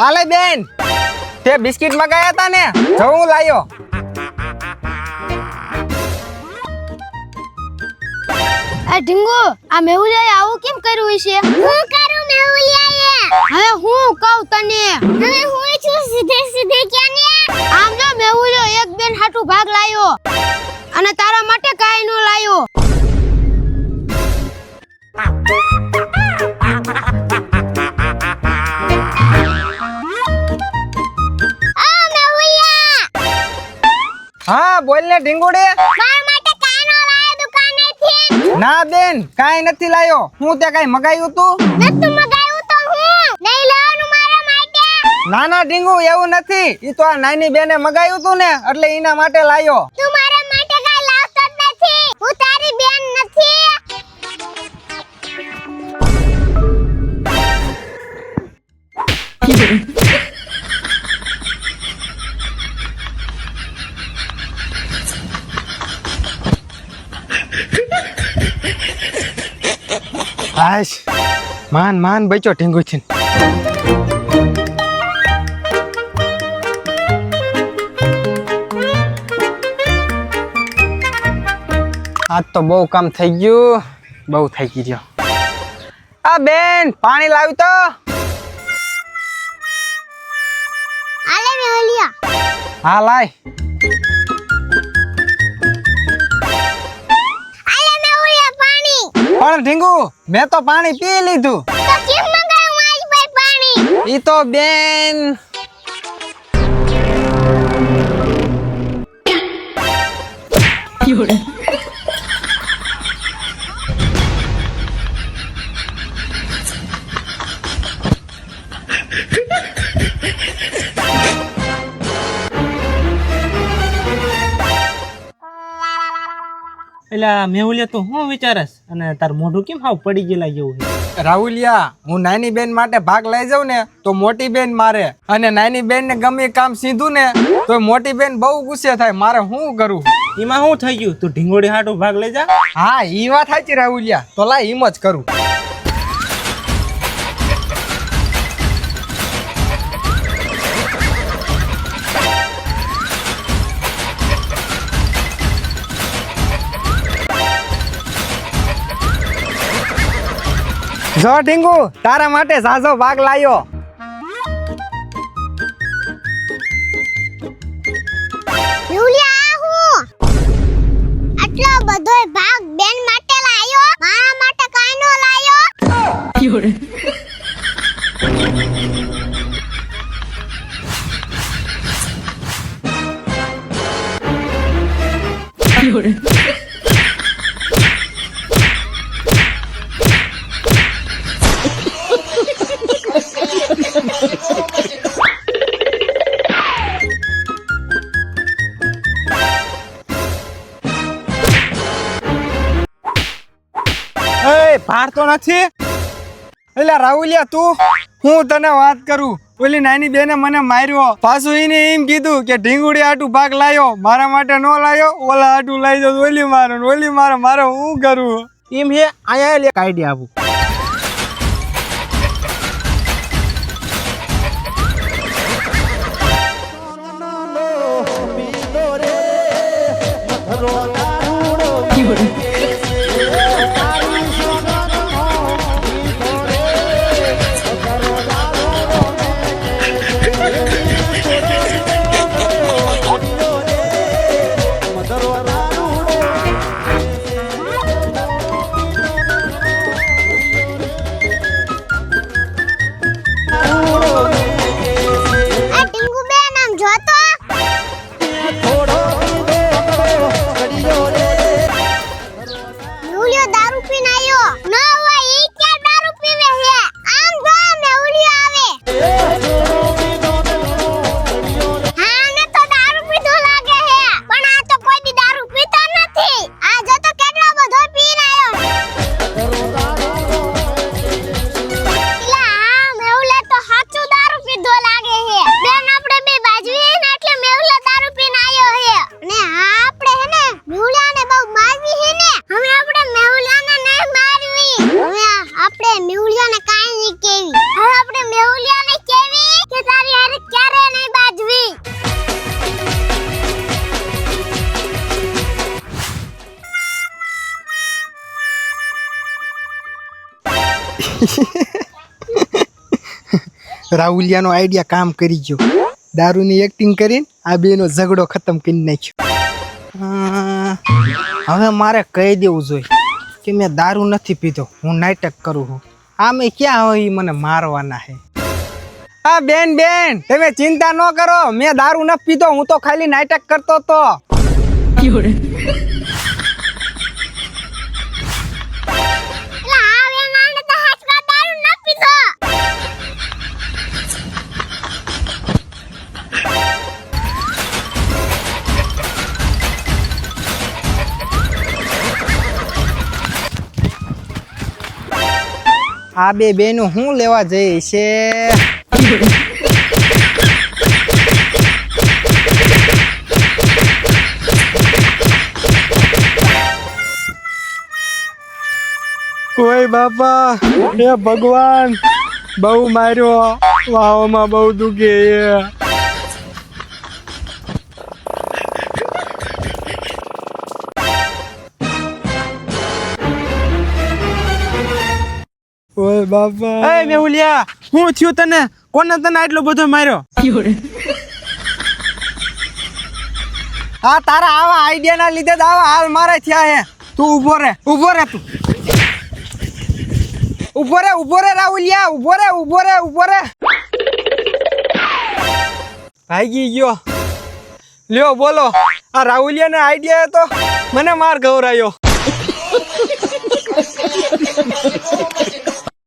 હાલે બેન તે બિસ્કિટ મગાયા હતા ને જો હું લાયો. આ ઢીંગુ આ મેહુલિયાએ આવું કેમ કર્યું છે? હું કરું મેહુલિયાએ? હવે હું કહું તને. હવે હું છું સીધે સીધે ક્યાં ને? આમ જો મેહુલિયો એક બેન હાટુ ભાગ લાયો અને તારા માટે કાઈ નો લાયો. આ મેહુલિયા હા બોલ ને ઢીંગુડી. મારા માટે કાનો લાયો દુકાનેથી? ના બેન કાઈ નથી લાયો. હું તે કાઈ મગાયું તું? નતું મગાયું તો હું નહીં લાવવાનું મારા માટે. ના ના ઢીંગુ એવું નથી. ઈ તો આ નાની બેને મગાયું તું ને એટલે એના માટે લાયો. તું મારા માટે કાઈ લાવતો જ નથી. હું તારી બેન નથી. હાશ માન બચ્યો ઢીંગુ થી. આજ તો બહુ કામ થઈ ગયું. બહુ થઈ ગયો. આ બેન પાણી લાવી તો. આલે મેહુલિયા. હા લાય. આલે મેહુલિયા પાણી. પણ ઢીંગુ મેં તો પાણી પી લીધું. તો કેમ મંગાયું મારી ભાઈ પાણી? ઈ તો બેન એટલે મેહુલિયા તો હું વિચારસ અને તાર મોઢું કેમ હાવ પડી ગયેલા જેવું છે? રાહુલિયા હું નાની બેન માટે ભાગ લઈ જાઉં ને તો મોટી બેન મારે અને નાની બેન ને ગમે કામ સીધું ને તો મોટી બેન બહુ ગુસ્સે થાય. મારે શું કરું? એમાં શું થઈ ગયું? તું ઢીંગોડી હાટુ ભાગ લઈ જા. હા ઈ વાત સાચી રાહુલિયા. તો લાય એમ જ કરું. જો ઢીંગુ તારા માટે ઝાઝો ભાગ લાયો. મેહુલિયા આ હું? આટલો બધો ભાગ બેન માટે લાયો? મારા માટે કાઈ નો લાયો? એ ભારતો નથી. એટલે રાહુલિયા તું હું તને વાત કરું. ઓલી નાની બેને મને માર્યો. પાછું એને એમ કીધું કે ઢીંગુડી આટું ભાગ લાયો. મારા માટે નો લાયો. ઓલા આટું લઈ જાવ. ઓલી મારે મારે હું કરું? એમ હે આયા લે આઈડિયા આપું. રાહુલિયાનો આઈડિયા કામ કરી ગયો. દારૂની એક્ટિંગ કરીને આ બેનો ઝઘડો ખતમ કરી નાખ્યો. હવે મારે કહી દેવું જોઈએ કે મેં દારૂ નથી પીધો, હું નાટક કરું છું. આમે ક્યાં હોય મને મારવાના હે. હા બેન તમે ચિંતા ન કરો, મેં દારૂ નથી પીધો, હું તો ખાલી નાટક કરતો તો. એટલે આ બેન આને તો હાચવા દારૂ ન પીધો. આ બે બેનું હું લેવા જઈ છે. ઓય બાપા, હે ભગવાન, બહુ માર્યો, વાહોમાં બહુ દુખે. ઓય બાપા, એ મેહુલિયા, હું થયું તને? કોને તને આટલો બધો માર્યો? આ તારા આવા આઈડિયા ના લીધે જ આવા હાલ મારે થયા હે. તું ઊભો રે તું. ઊભો રે રાહુલિયા, ઊભો રે. ભાગી ગયો. લ્યો બોલો, આ રાહુલિયા ને આઈડિયા તો મને માર ગવરાયો.